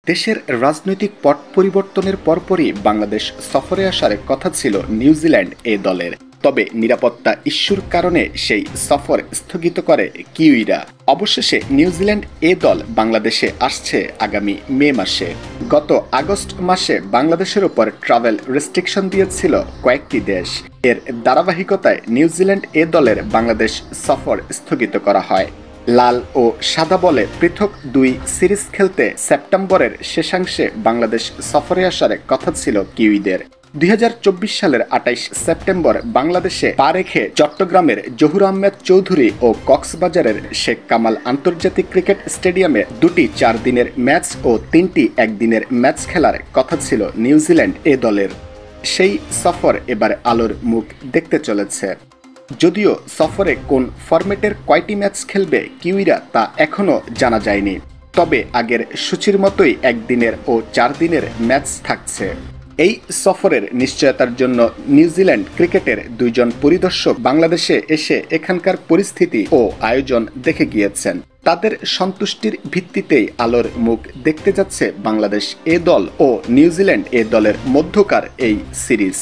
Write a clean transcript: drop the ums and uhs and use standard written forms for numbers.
দেশের রাজনৈতিক পট পরিবর্তনের পরপরই বাংলাদেশ সফরে আসার কথা ছিল নিউজিল্যান্ড এ দলের। তবে নিরাপত্তা ইস্যুর কারণে সেই সফর স্থগিত করে কিউইরা। অবশেষে নিউজিল্যান্ড এ দল বাংলাদেশে আসছে আগামী মে মাসে। গত আগস্ট মাসে বাংলাদেশের উপর ট্রাভেল রেস্ট্রিকশন দিয়েছিল কয়েকটি দেশ। এর ধারাবাহিকতায় নিউজিল্যান্ড এ দলের বাংলাদেশ সফর স্থগিত করা হয়। লাল ও সাদা বলে পৃথক দুই সিরিজ খেলতে সেপ্টেম্বরের শেষাংশে বাংলাদেশ সফরে আসার কথা ছিল কিউইদের। 2024 সালের 28 সেপ্টেম্বর বাংলাদেশে পা রেখে চট্টগ্রামের জহুর আহমেদ চৌধুরী ও কক্সবাজারের শেখ কামাল আন্তর্জাতিক ক্রিকেট স্টেডিয়ামে দুটি 4 দিনের ম্যাচ ও 3টি একদিনের ম্যাচ খেলার কথা ছিল নিউজিল্যান্ড এ দলের। সেই সফর এবার আলোর মুখ দেখতে চলেছে। যদিও সফরে কোন ফরম্যাটের কয়টি ম্যাচ খেলবে কিউইরা তা এখনও জানা যায়নি। তবে আগের সূচির মতোই একদিনের ও 4 দিনের ম্যাচ থাকছে। এই সফরের নিশ্চয়তার জন্য নিউজিল্যান্ড ক্রিকেটের 2 জন পরিদর্শক বাংলাদেশে এসে এখানকার পরিস্থিতি ও আয়োজন দেখে গিয়েছেন। তাদের সন্তুষ্টির ভিত্তিতেই আলোর মুখ দেখতে যাচ্ছে বাংলাদেশ এ দল ও নিউজিল্যান্ড এ দলের মধ্যকার এই সিরিজ।